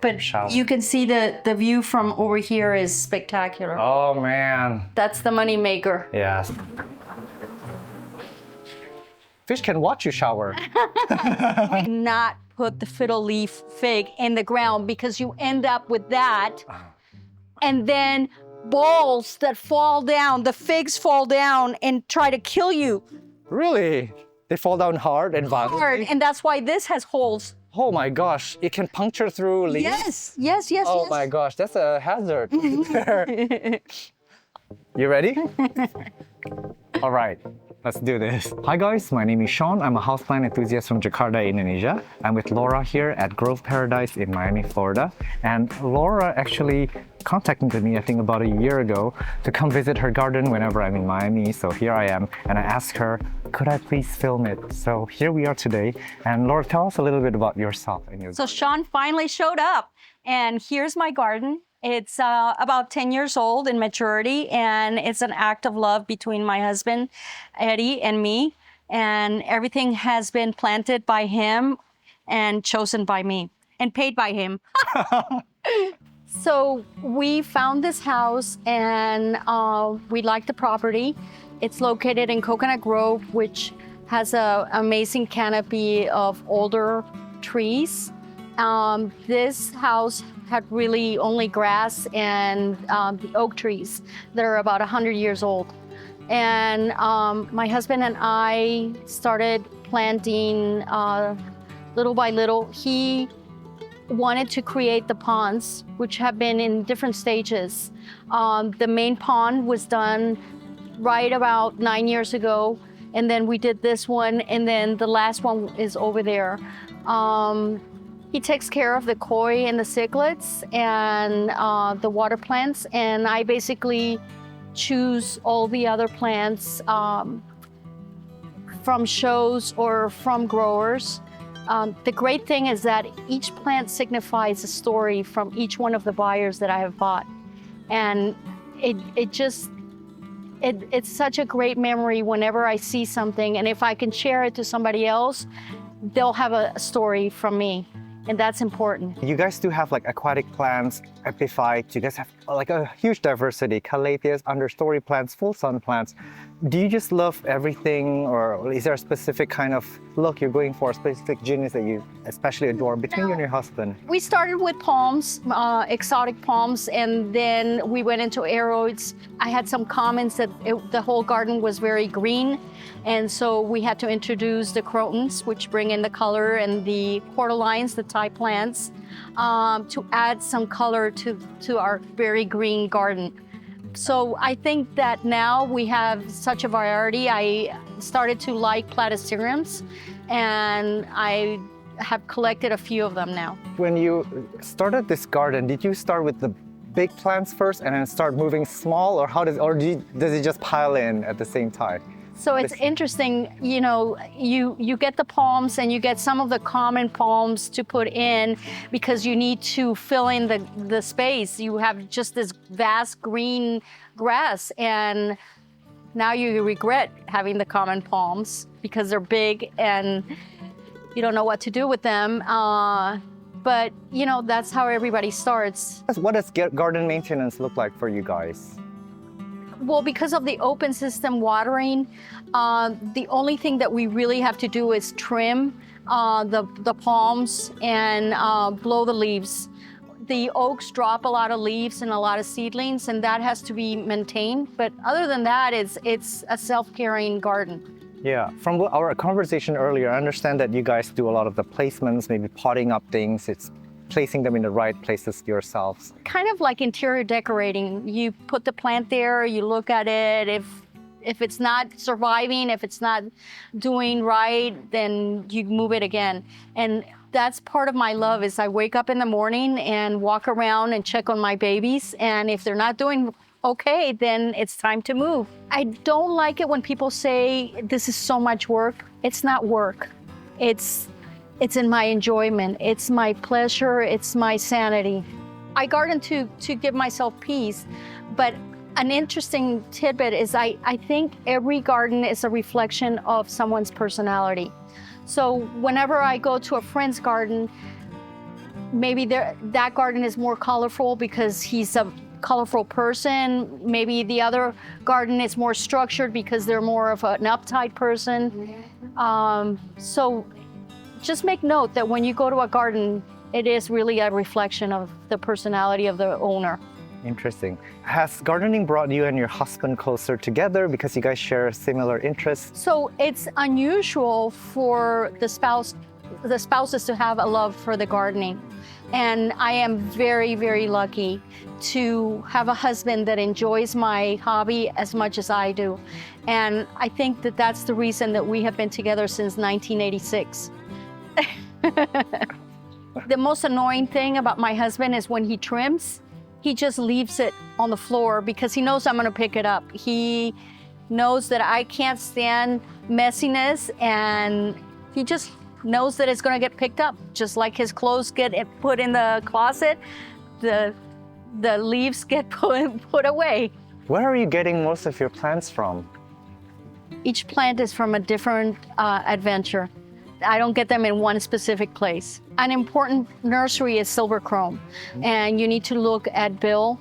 But shower. you can see the view from over here is spectacular. Oh man. That's the money maker. Yes. Fish can watch you shower. Not put the fiddle leaf fig in the ground because you end up with that. And then balls that fall down, the figs fall down and try to kill you. Really? They fall down hard and violently? Hard, and that's why this has holes. Oh my gosh, it can puncture through leaves? Yes. Oh my gosh, that's a hazard. You ready? All right, let's do this. Hi guys, my name is Sean. I'm a houseplant enthusiast from Jakarta, Indonesia. I'm with Laura here at Grove Paradise in Miami, Florida. And Laura actually contacted me, I think about a year ago, to come visit her garden whenever I'm in Miami. So here I am, and I asked her, could I please film it? So here we are today. And Laura, tell us a little bit about yourself and your. So Sean finally showed up, and here's my garden. It's about 10 years old in maturity, and it's an act of love between my husband, Eddie, and me. And everything has been planted by him and chosen by me and paid by him. So we found this house, and we like the property. It's located in Coconut Grove, which has an amazing canopy of older trees. This house had really only grass and the oak trees that are about 100 years old. And my husband and I started planting little by little. He wanted to create the ponds, which have been in different stages. The main pond was done right about 9 years ago, and then we did this one, and then the last one is over there. He takes care of the koi and the cichlids and the water plants, and I basically choose all the other plants from shows or from growers. The great thing is that each plant signifies a story from each one of the buyers that I have bought. And it's such a great memory whenever I see something, and if I can share it to somebody else, they'll have a story from me. And that's important. You guys do have like aquatic plants, epiphytes. You guys have like a huge diversity. Calatheas, understory plants, full sun plants. Do you just love everything, or is there a specific kind of look you're going for, a specific genus that you especially adore between you and your husband? We started with palms, exotic palms, and then we went into aeroids. I had some comments that the whole garden was very green, and so we had to introduce the crotons, which bring in the color, and the cordyline, the Thai plants, to add some color to our very green garden. So I think that now we have such a variety. I started to like platyceriums, and I have collected a few of them now. When you started this garden, did you start with the big plants first and then start moving small, or does it just pile in at the same time? So it's interesting, you know, you get the palms and you get some of the common palms to put in because you need to fill in the space. You have just this vast green grass, and now you regret having the common palms because they're big and you don't know what to do with them. But, you know, that's how everybody starts. What does garden maintenance look like for you guys? Well, because of the open system watering, the only thing that we really have to do is trim the palms and blow the leaves. The oaks drop a lot of leaves and a lot of seedlings, and that has to be maintained. But other than that, it's a self-caring garden. Yeah, from our conversation earlier, I understand that you guys do a lot of the placements, maybe potting up things. It's placing them in the right places yourselves. Kind of like interior decorating. You put the plant there, you look at it. If it's not surviving, if it's not doing right, then you move it again. And that's part of my love is I wake up in the morning and walk around and check on my babies. And if they're not doing okay, then it's time to move. I don't like it when people say this is so much work. It's not work. It's in my enjoyment, it's my pleasure, it's my sanity. I garden to give myself peace, but an interesting tidbit is I think every garden is a reflection of someone's personality. So whenever I go to a friend's garden, maybe that garden is more colorful because he's a colorful person. Maybe the other garden is more structured because they're more of an uptight person. So just make note that when you go to a garden, it is really a reflection of the personality of the owner. Interesting. Has gardening brought you and your husband closer together because you guys share similar interests? So it's unusual for the spouses to have a love for the gardening. And I am very, very lucky to have a husband that enjoys my hobby as much as I do. And I think that that's the reason that we have been together since 1986. The most annoying thing about my husband is when he trims, he just leaves it on the floor because he knows I'm gonna pick it up. He knows that I can't stand messiness, and he just knows that it's gonna get picked up. Just like his clothes get put in the closet, the leaves get put away. Where are you getting most of your plants from? Each plant is from a different adventure. I don't get them in one specific place. An important nursery is silver chrome, and you need to look at Bill.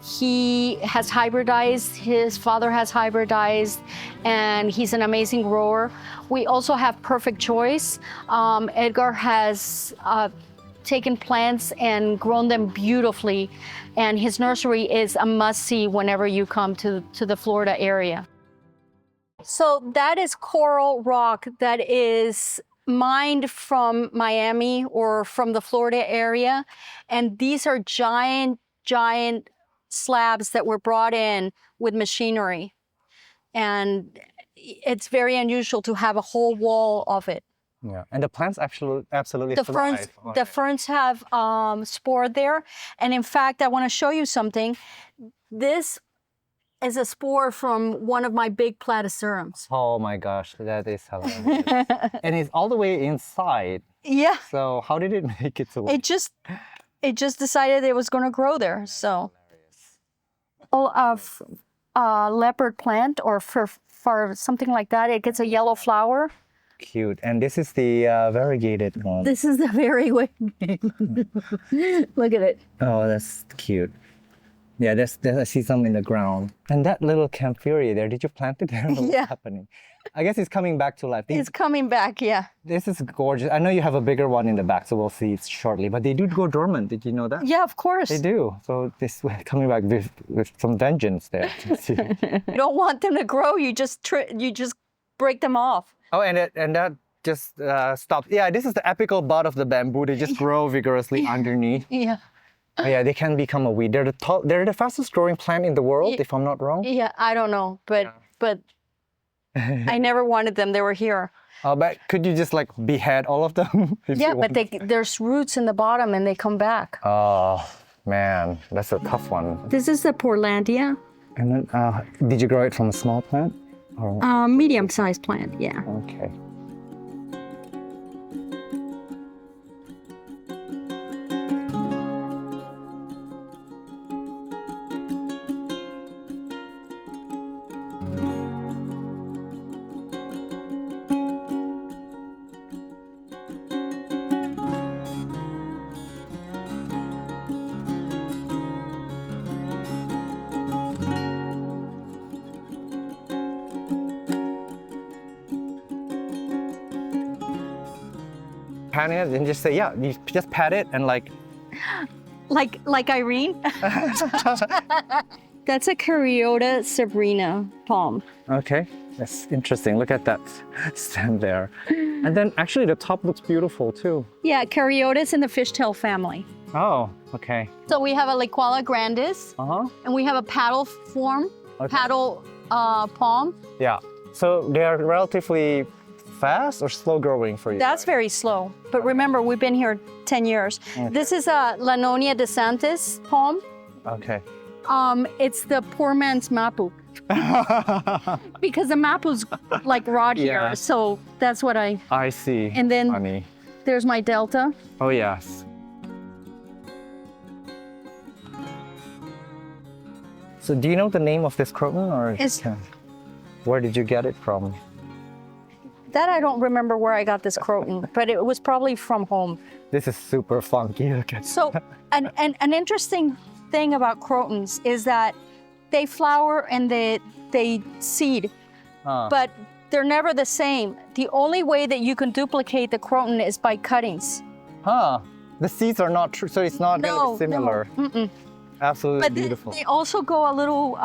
He has hybridized, his father has hybridized, and he's an amazing grower. We also have Perfect Choice. Edgar has taken plants and grown them beautifully, and his nursery is a must-see whenever you come to the Florida area. So that is coral rock that is mined from Miami or from the Florida area. And these are giant, giant slabs that were brought in with machinery. And it's very unusual to have a whole wall of it. Yeah, and the plants absolutely The thrive. ferns have spored there. And in fact, I want to show you something. This is a spore from one of my big platycerums. Oh my gosh, that is hilarious. And it's all the way inside. Yeah. So how did it make it to? It just decided it was going to grow there. So, leopard plant or for something like that, it gets a yellow flower. Cute. And this is the variegated one. This is the variegated. Look at it. Oh, that's cute. Yeah, I see some in the ground. And that little Camphorия there, did you plant it there? What's happening? I guess it's coming back to life. It's coming back, yeah. This is gorgeous. I know you have a bigger one in the back, so we'll see it shortly. But they do go dormant. Did you know that? Yeah, of course. They do. So this coming back with some vengeance there. You don't want them to grow. You just break them off. Oh, and that just stops. Yeah, this is the apical bud of the bamboo. They just grow vigorously underneath. Yeah. Oh, yeah, they can become a weed. They're the fastest growing plant in the world, if I'm not wrong. Yeah, I don't know, but I never wanted them. They were here. Oh, but could you just like behead all of them? Yeah, but there's roots in the bottom and they come back. Oh man, that's a tough one. This is the Portlandia. And then, did you grow it from a small plant? Or? Medium-sized plant, yeah. Okay. Pat it and just say, yeah, you just pat it and like Irene. That's a Caryota sabrina palm. Okay, that's interesting. Look at that stem there. And then actually the top looks beautiful too. Yeah, Caryota's in the fishtail family. Oh, okay. So we have a Liquala grandis, and we have a paddle form, paddle palm. Yeah, so they are relatively fast or slow growing for you? That's very slow. But remember, we've been here 10 years. Okay. This is a Lanonia desantis palm. Okay. It's the poor man's mapu. Because the mapu's like rod here, so that's what I see. And then Funny. There's my delta. Oh, yes. So do you know the name of this croton or where did you get it from? That I don't remember where I got this croton, but it was probably from home. This is super funky. Look at So, an interesting thing about crotons is that they flower and they seed, but they're never the same. The only way that you can duplicate the croton is by cuttings. Huh. The seeds are not true, so it's not going to be similar. No. Absolutely But beautiful. they also go a little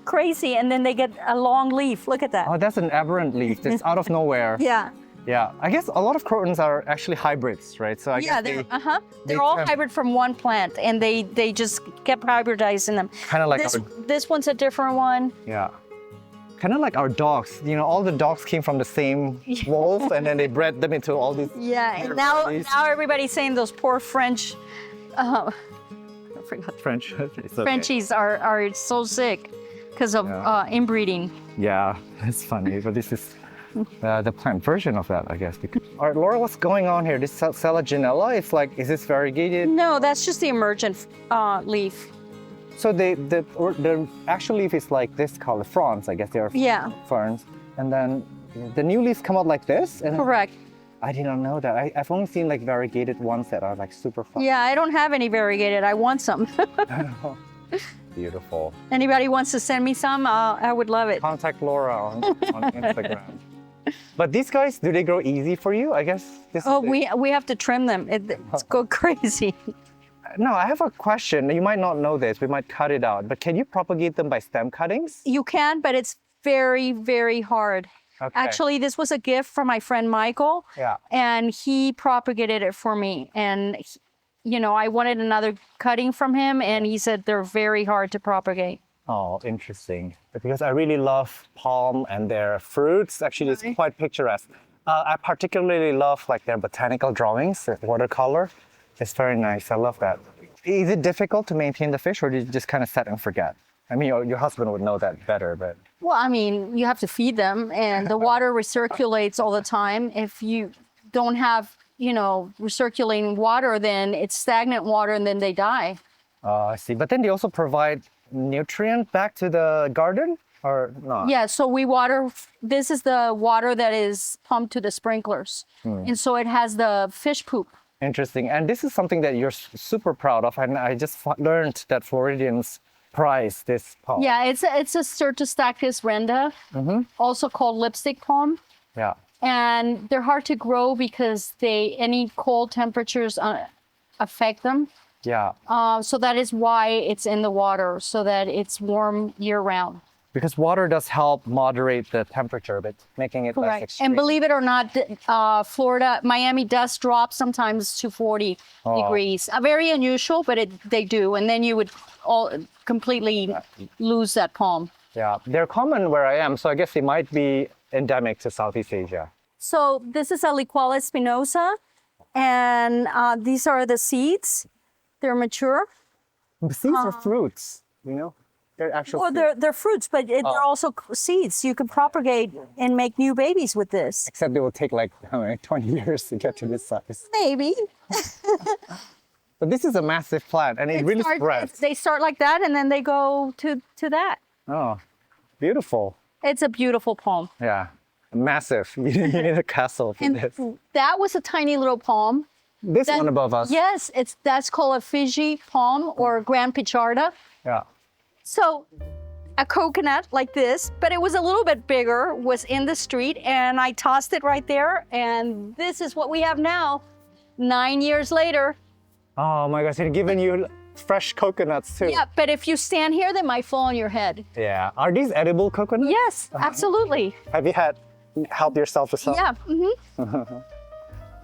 crazy, and then they get a long leaf. Look at that. Oh, that's an aberrant leaf. It's out of nowhere. Yeah. Yeah. I guess a lot of crotons are actually hybrids, right? So I Yeah, guess they're all hybrid from one plant, and they just kept hybridizing them. kind of like This one's a different one. yeah. Kind of like our dogs. You know, all the dogs came from the same wolf, and then they bred them into all these. Yeah, and now everybody's saying those poor French. I forgot. French. It's okay. Frenchies are so sick because of inbreeding. Yeah, it's funny, but this is the plant version of that, I guess. All right, Laura, what's going on here? This Selaginella, it's like, is this variegated? No, that's just the emergent leaf. So the actual leaf is like this color, fronds, I guess they are ferns. And then the new leaves come out like this? And Correct. I did not know that. I've only seen like variegated ones that are like super fun. Yeah, I don't have any variegated. I want some. Beautiful. Anybody wants to send me some, I would love it. Contact Laura on Instagram. But these guys, do they grow easy for you? I guess this Oh, we have to trim them. It's go crazy. No, I have a question. You might not know this. We might cut it out. But can you propagate them by stem cuttings? You can, but it's very, very hard. Okay. Actually, this was a gift from my friend Michael. Yeah. And he propagated it for me. And, I wanted another cutting from him, and he said they're very hard to propagate. Oh, interesting. Because I really love palm and their fruits. Actually, it's quite picturesque. I particularly love like their botanical drawings, their watercolor. It's very nice. I love that. Is it difficult to maintain the fish, or do you just kind of set and forget? I mean, your husband would know that better, but... Well, I mean, you have to feed them, and the water recirculates all the time. If you don't have, recirculating water, then it's stagnant water, and then they die. I see. But then they also provide nutrient back to the garden, or not? Yeah, so we water, this is the water that is pumped to the sprinklers. And so it has the fish poop. Interesting. And this is something that you're super proud of, and I just learned that Floridians prize this palm. Yeah, it's a Certostachys renda, also called lipstick palm. Yeah. And they're hard to grow because any cold temperatures affect them. Yeah. So that is why it's in the water, so that it's warm year round. Because water does help moderate the temperature a bit, making it less extreme. And believe it or not, Miami does drop sometimes to 40 degrees. Very unusual, but they do. And then you would completely lose that palm. Yeah, they're common where I am, so I guess they might be endemic to Southeast Asia. So this is a Liquala spinosa, and these are the seeds. They're mature. The seeds are fruits, They're actual fruit. They're fruits, but they're also seeds. You can propagate and make new babies with this. Except it will take like 20 years to get to this size. Maybe. But this is a massive plant, and it really spreads. They start like that, and then they go to that. Oh, beautiful. It's a beautiful palm. Yeah, massive. You need a castle for And this. that was a tiny little palm. This one above us. Yes, that's called a Fiji palm or Grand Picharda. Yeah. So a coconut like this, but it was a little bit bigger, was in the street, and I tossed it right there, and this is what we have now, 9 years later. Oh my gosh, it's giving you fresh coconuts too. Yeah, but if you stand here, they might fall on your head. Yeah. Are these edible coconuts? Yes, absolutely. Have you helped yourself to some? Yeah.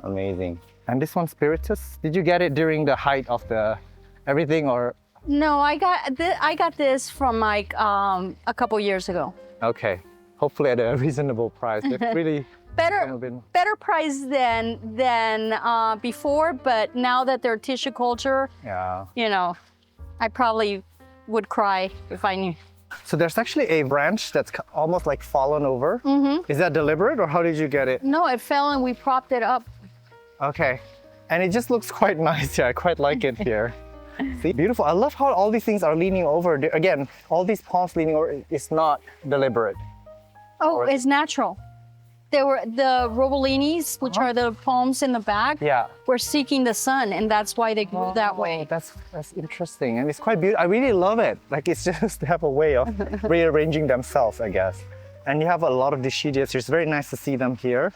Amazing. And this one, spiritus, did you get it during the height of the everything, or? No, I got this from like a couple years ago. Okay. Hopefully at a reasonable price. It's really better price than before, but now that they're tissue culture, I probably would cry if I knew. So there's actually a branch that's almost like fallen over. Is that deliberate, or how did you get it? No, it fell and we propped it up. Okay. And it just looks quite nice here. I quite like it here. See, beautiful. I love how all these things are leaning over. Again, all these palms leaning over, it's not deliberate. Oh, it's natural. There were the robolinis, which are the palms in the back. Yeah. Were seeking the sun, and that's why they grew that way. That's interesting, and it's quite beautiful. I really love it. Like it's just they have a way of rearranging themselves, I guess. And you have a lot of Dischidias. It's very nice to see them here.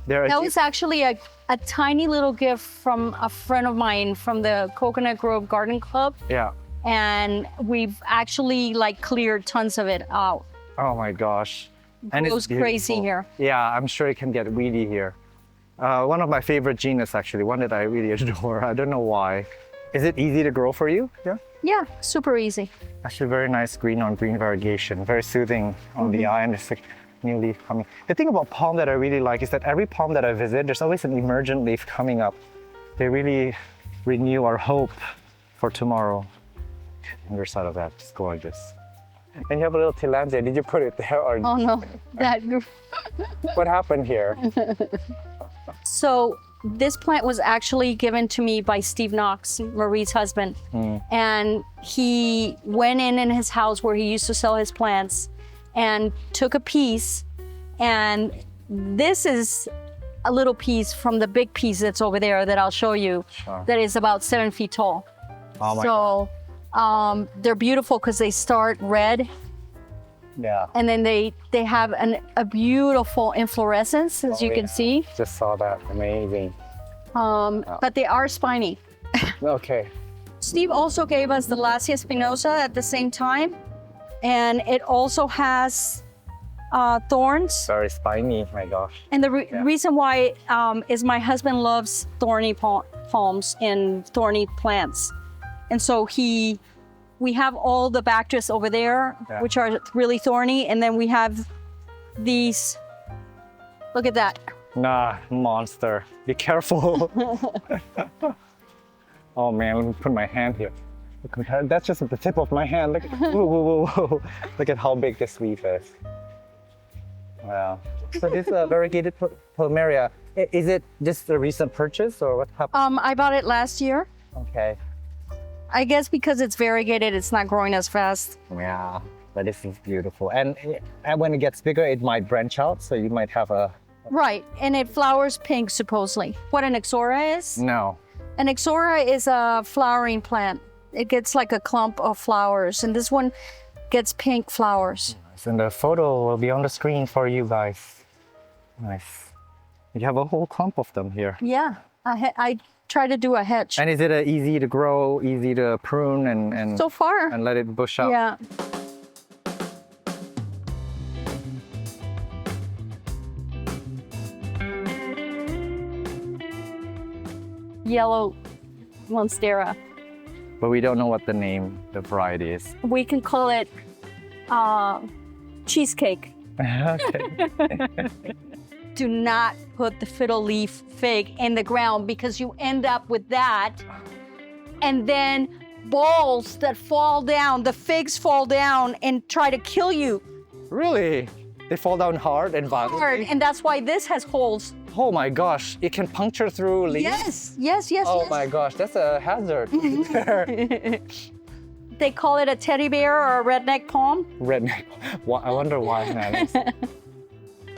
That was actually a tiny little gift from a friend of mine from the Coconut Grove Garden Club. Yeah. And we've actually like cleared tons of it out. Oh my gosh. And It goes crazy here. Yeah, I'm sure it can get weedy here. One of my favorite genus, actually, one that I really adore. I don't know why. Is it easy to grow for you? Yeah. Yeah, super easy. Actually, very nice green on green variegation. Very soothing on the eye, and it's like new leaf coming. The thing about palm that I really like is that every palm that I visit, there's always an emergent leaf coming up. They really renew our hope for tomorrow. Other side of that, just gorgeous. And you have a little tillandsia. Did you put it there or? Oh no, that. What happened here? So this plant was actually given to me by Steve Knox, Marie's husband. And he went in his house where he used to sell his plants and took a piece. And this is a little piece from the big piece that's over there that I'll show you. Sure. That is about 7 feet tall. Oh my God. They're beautiful because they start red. Yeah. And then they have a beautiful inflorescence, as you can see. Just saw that. Amazing. But they are spiny. Okay. Steve also gave us the Lassia spinosa at the same time. And it also has thorns. Very spiny, my gosh. And the reason why is my husband loves thorny palms and thorny plants. And so we have all the Bactris over there, which are really thorny. And then we have these, look at that. Nah, monster. Be careful. Oh man, let me put my hand here. Look at that. That's just at the tip of my hand. Look at, whoa, whoa, whoa, whoa. Look at how big this leaf is. Wow. So this variegated plumeria, is it just a recent purchase or what happened? I bought it last year. Okay. I guess because it's variegated, it's not growing as fast. Yeah, but this is beautiful. And when it gets bigger, it might branch out. So you might have a... Right, and it flowers pink, supposedly. What an ixora is? No. An ixora is a flowering plant. It gets like a clump of flowers, and this one gets pink flowers. And the photo will be on the screen for you guys. Nice. You have a whole clump of them here. Yeah, I try to do a hedge. And is it easy to grow, easy to prune and so far, and let it bush up? Yeah. Yellow monstera. But we don't know what the name, the variety is. We can call it cheesecake. Okay. Do not put the fiddle leaf fig in the ground because you end up with that. And then balls that fall down, the figs fall down and try to kill you. Really? They fall down hard and violently? Hard, and that's why this has holes. Oh my gosh, it can puncture through leaves? Yes. Oh my gosh, that's a hazard. They call it a teddy bear or a redneck palm. Redneck. I wonder why, man.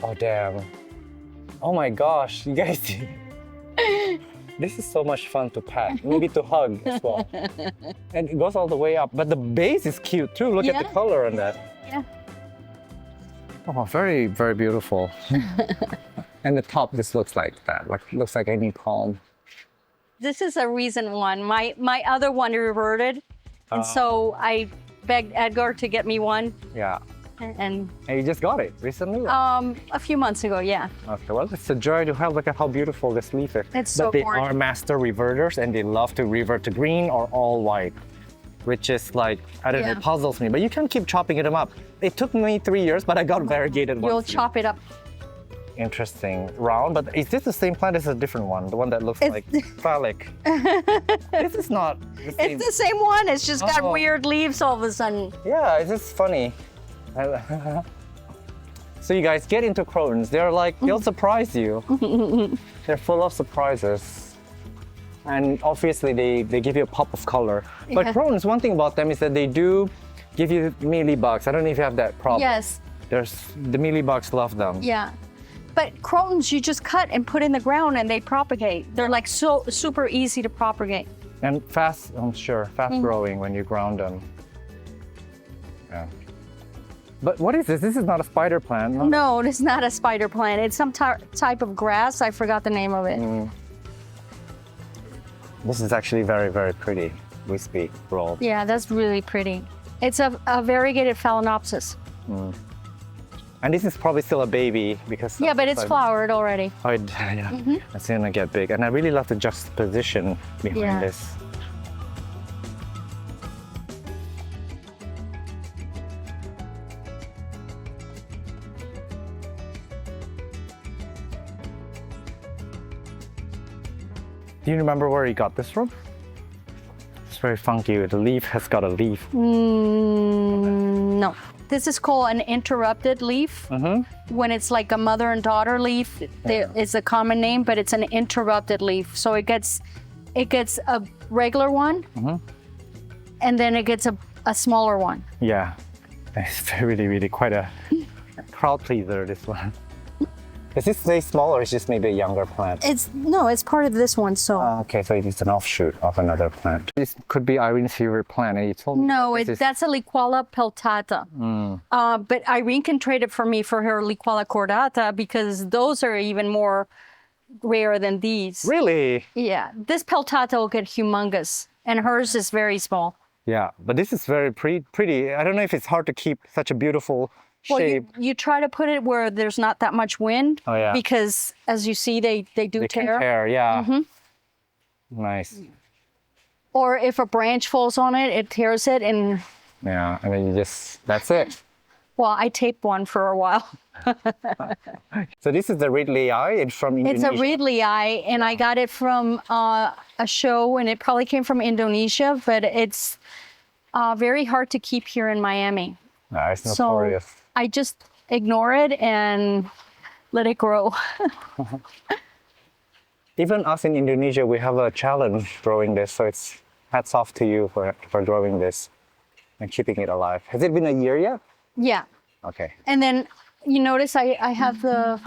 Oh damn. Oh my gosh, you guys. This is so much fun to pat, maybe to hug as well. And it goes all the way up, but the base is cute too. Look at the color on that. Yeah. Oh, very, very beautiful. And the top just looks like that, looks like any palm. This is a recent one. My other one reverted, and so I begged Edgar to get me one. Yeah. And you just got it recently? a few months ago, yeah. Okay, well, it's a joy to have. Look at how beautiful this leaf is. It's so But they gorgeous. are master reverters, and they love to revert to green or all white, which is like, I don't know, it puzzles me. But you can keep chopping them up. It took me 3 years, but I got variegated ones. You'll chop it up. Interesting. Round, but is this the same plant? This is a different one, the one that looks like phallic. This is not the same. It's the same one. It's just got weird leaves all of a sudden. Yeah, it's just funny. So you guys get into crotons. They're like, they'll surprise you. They're full of surprises. And obviously they give you a pop of color. But crotons, one thing about them is that they do give you mealybugs. I don't know if you have that problem. Yes. The mealybugs love them. Yeah. But crotons, you just cut and put in the ground and they propagate. They're like so super easy to propagate. And fast, I'm sure, fast growing when you ground them. Yeah. But what is this? This is not a spider plant. No, it's not a spider plant. It's some type of grass. I forgot the name of it. This is actually very, very pretty. Wispy roll. Yeah, that's really pretty. It's a variegated phalaenopsis. And this is probably still a baby because... Yeah, but it's flowered already. Oh, yeah. It's gonna get big. And I really love the juxtaposition behind this. Do you remember where you got this from? It's very funky. The leaf has got a leaf. No. This is called an interrupted leaf. When it's like a mother and daughter leaf, it's a common name, but it's an interrupted leaf. So it gets a regular one, and then it gets a smaller one. Yeah, it's really, really quite a crowd pleaser, this one. Is this stay small or is this maybe a younger plant? It's part of this one. So Okay, so it is an offshoot of another plant. This could be Irene's favorite plant, and you told me. no, that's a Liquala peltata. But Irene can trade it for me for her Liquala cordata because those are even more rare than these. Really? Yeah, this peltata will get humongous, and hers is very small. Yeah, but this is very pretty. I don't know if it's hard to keep such a beautiful shape. Well, you try to put it where there's not that much wind. Oh, yeah. Because as you see, they do They tear. can tear, yeah. Nice. Or if a branch falls on it, it tears it. And Yeah, and then that's it. well, I taped one for a while. So this is the Ridley eye. It's from Indonesia. It's a Ridley eye, and I got it from a show, and it probably came from Indonesia, but it's very hard to keep here in Miami. No, it's So notorious. I just ignore it and let it grow. Even us in Indonesia, we have a challenge growing this. So it's hats off to you for growing this and keeping it alive. Has it been a year yet? Yeah. Okay. And then you notice I have the...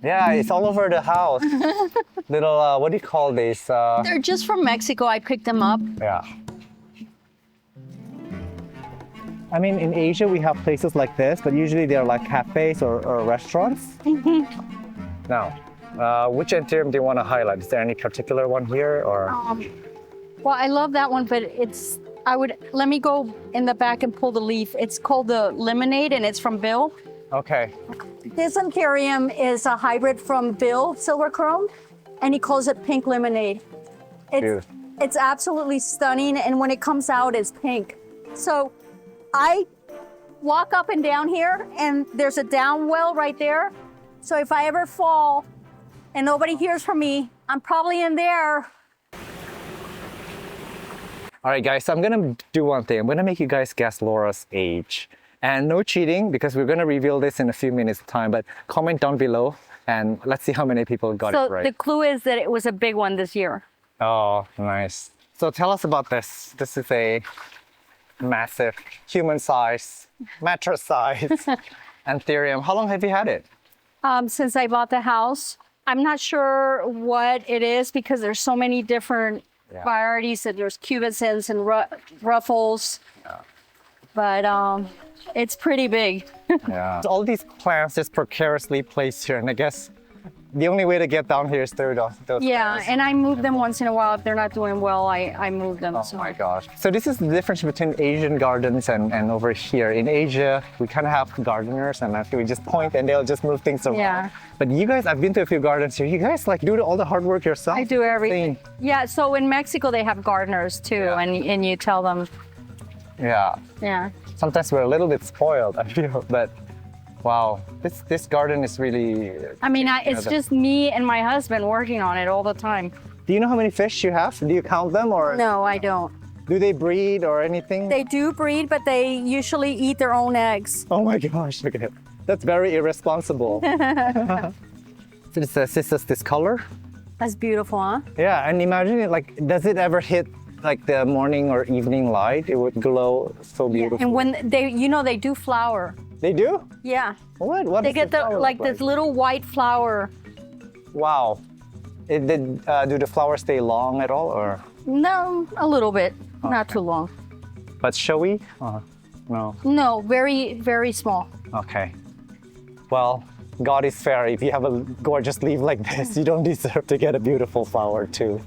Yeah, it's all over the house. Little, what do you call this? They're just from Mexico. I picked them up. Yeah. I mean, in Asia, we have places like this, but usually they're like cafes or restaurants. Now, which anthurium do you want to highlight? Is there any particular one here or? Well, I love that one, but let me go in the back and pull the leaf. It's called the Lemonade, and it's from Bill. Okay. This anthurium is a hybrid from Bill Silverchrome, and he calls it Pink Lemonade. Beautiful. It's absolutely stunning, and when it comes out, it's pink. So I walk up and down here, and there's a down well right there. So if I ever fall and nobody hears from me, I'm probably in there. All right, guys, so I'm gonna do one thing. I'm gonna make you guys guess Laura's age. And no cheating, because we're gonna reveal this in a few minutes' time, but comment down below and let's see how many people got it right. So the clue is that it was a big one this year. Oh, nice. So tell us about this. This is a massive human size, mattress size anthurium. How long have you had it? Since I bought the house. I'm not sure what it is because there's so many different varieties. That there's cubicins and ruffles, but it's pretty big. Yeah. All these plants just precariously placed here, and I guess the only way to get down here is through those Yeah, plants. and I move them once in a while. If they're not doing well, I move them. Oh so. my gosh. So this is the difference between Asian gardens and over here. In Asia, we kind of have gardeners and we just point and they'll just move things around. Yeah. But you guys, I've been to a few gardens here. You guys like do all the hard work yourself? I do everything. Yeah, so in Mexico, they have gardeners too, and you tell them. Yeah. Yeah. Sometimes we're a little bit spoiled, I feel, but wow, this garden is really... I mean, it's just me and my husband working on it all the time. Do you know how many fish you have? Do you count them or? No, I don't. Do they breed or anything? They do breed, but they usually eat their own eggs. Oh my gosh, look at it. That's very irresponsible. So this is this color? That's beautiful, huh? Yeah, and imagine it like, does it ever hit like the morning or evening light? It would glow so beautiful. And when they do flower. They do? Yeah. What? They does get the flower like look this little white flower. Wow. Do the flowers stay long at all, or? No, a little bit, not too long. But showy? No. No, very, very small. Okay. Well, God is fair. If you have a gorgeous leaf like this, you don't deserve to get a beautiful flower too.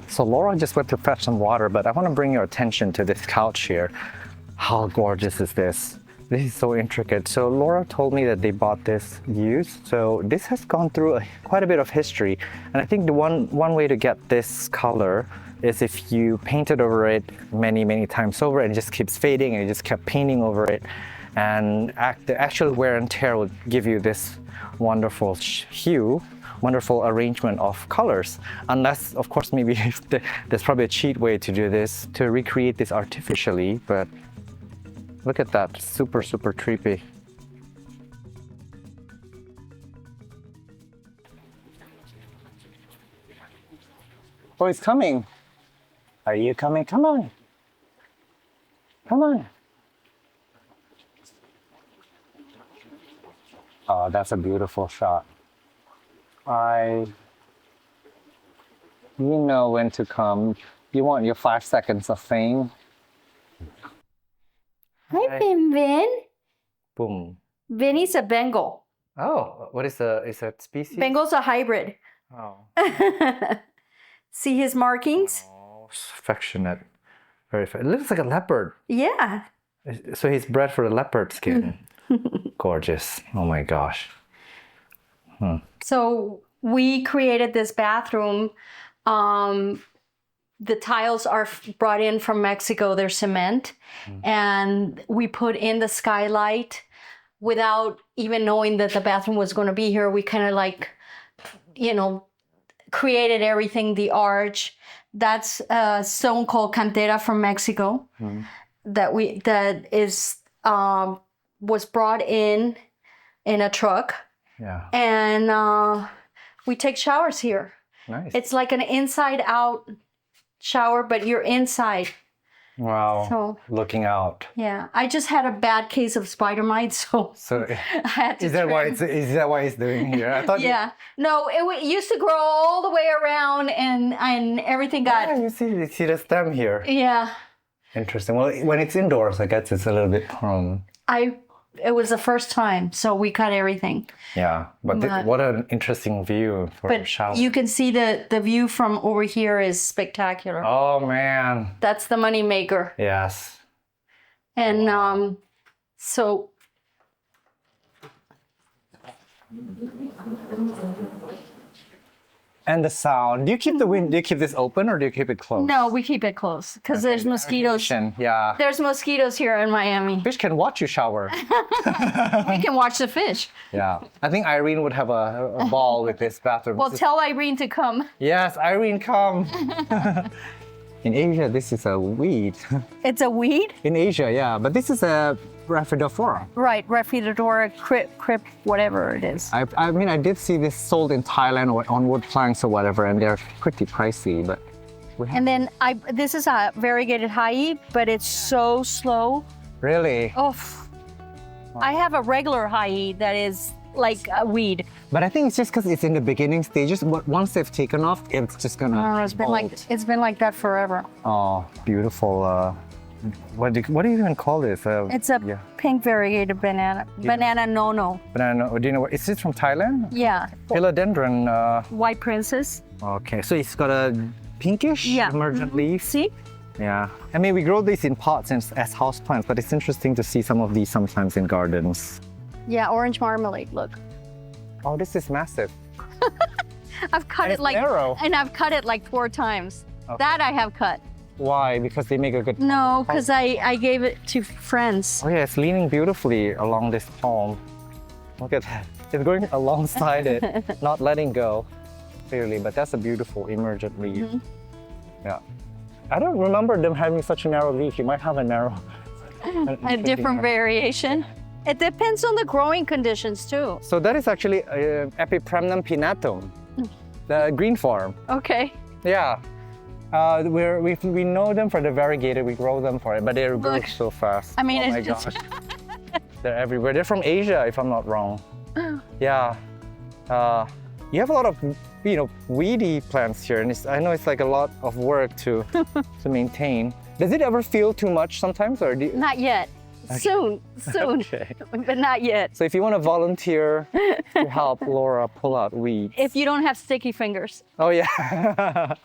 So Laura just went to fetch some water, but I want to bring your attention to this couch here. How gorgeous is this? This is so intricate. So Laura told me that they bought this used. So this has gone through quite a bit of history. And I think the one way to get this color is if you painted over it many times over and it just keeps fading and you just kept painting over it. And the actual wear and tear will give you this wonderful hue, wonderful arrangement of colors. Unless, of course, maybe there's probably a cheat way to do this, to recreate this artificially, but look at that, super trippy. Oh, it's coming. Are you coming? Come on. Come on. Oh, that's a beautiful shot. You know when to come. You want your 5 seconds of fame. Hi, Vin. Boom. Vinny's a Bengal. Oh, what is that species? Bengal's a hybrid. Oh. See his markings? Oh, affectionate. Very it looks like a leopard. Yeah. So he's bred for the leopard skin. Gorgeous. Oh my gosh. So we created this bathroom. The tiles are brought in from Mexico. They're cement. And we put in the skylight without even knowing that the bathroom was going to be here. We kind of like, created everything, the arch. That's a stone called cantera from Mexico that was brought in a truck. Yeah. And we take showers here. Nice. It's like an inside out shower, but you're inside. Wow. So, looking out. Yeah. I just had a bad case of spider mites, so I had to is that why it's doing here? I thought. Yeah. No, it used to grow all the way around and everything got. Yeah, you see the stem here. Yeah. Interesting. Well, when it's indoors, I guess it's a little bit prone. It was the first time, so we cut everything. Yeah, but what an interesting view for a shower. You can see the view from over here is spectacular. Oh man. That's the money maker. Yes. And so and the sound. Do you keep this open or do you keep it closed? No, we keep it closed because there's mosquitoes. Yeah. There's mosquitoes here in Miami. Fish can watch you shower. We can watch the fish. Yeah. I think Irene would have a ball with this bathroom. Well, tell Irene to come. Yes, Irene, come. In Asia, this is a weed. It's a weed? In Asia, yeah. But this is a Raphidophora. Right, Raphidophora, crip, whatever it is. I mean, I did see this sold in Thailand or on wood planks or whatever, and they're pretty pricey, but... And then this is a variegated high, but it's so slow. Really? Oh, I have a regular high that is like a weed. But I think it's just because it's in the beginning stages, but once they've taken off, it's just gonna... I don't know, it's been like that forever. Oh, beautiful. What do you even call this? It's a pink variegated banana. Banana no. Banana. Do you know what? Is this from Thailand? Yeah. Philodendron. White princess. Okay, so it's got a pinkish emergent leaf. See? Yeah. I mean, we grow these in pots as houseplants, but it's interesting to see some of these sometimes in gardens. Yeah, orange marmalade. Look. Oh, this is massive. I've cut it narrow. And I've cut it like 4 times. Okay. That I have cut. Why? Because they make a good... No, because I gave it to friends. Oh yeah, it's leaning beautifully along this palm. Look at that. It's going alongside it, not letting go, clearly, but that's a beautiful emergent leaf. Yeah. I don't remember them having such a narrow leaf. You might have a narrow... a different variation. It depends on the growing conditions too. So that is actually Epipremnum pinnatum, the green form. Okay. Yeah. We know them for the variegated, we grow them for it, but they grow so fast. I mean, oh my it's just... gosh. They're everywhere. They're from Asia, if I'm not wrong. Yeah. You have a lot of, weedy plants here, and I know it's like a lot of work to maintain. Does it ever feel too much sometimes, or do you... Not yet. Okay. Soon, Okay. but not yet. So if you want to volunteer to help Laura pull out weeds. If you don't have sticky fingers. Oh yeah.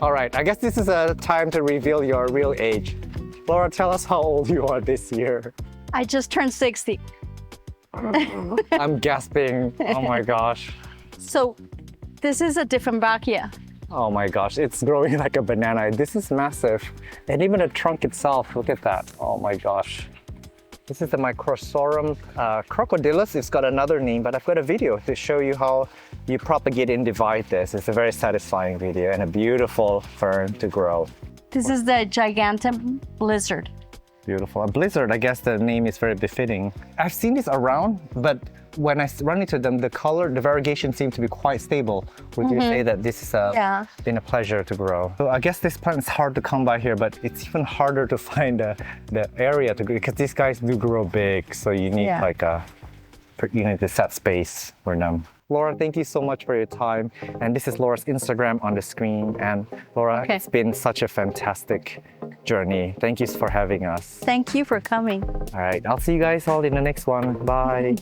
All right, I guess this is a time to reveal your real age. Laura, tell us how old you are this year. I just turned 60. I'm gasping. Oh my gosh. So this is a Dieffenbachia. Oh my gosh, it's growing like a banana. This is massive. And even the trunk itself, look at that. Oh my gosh. This is the Microsorum crocodilus. It's got another name, but I've got a video to show you how you propagate and divide this. It's a very satisfying video and a beautiful fern to grow. This is the gigantum blizzard. Beautiful. A blizzard, I guess the name is very befitting. I've seen this around, but when I run into them, the variegation seems to be quite stable. Would you say that this has been a pleasure to grow? So I guess this plant is hard to come by here, but it's even harder to find the area to grow because these guys do grow big. So you need you need to set space for them. Laura, thank you so much for your time. And this is Laura's Instagram on the screen. And Laura, it's been such a fantastic journey. Thank you for having us. Thank you for coming. All right, I'll see you guys all in the next one. Bye.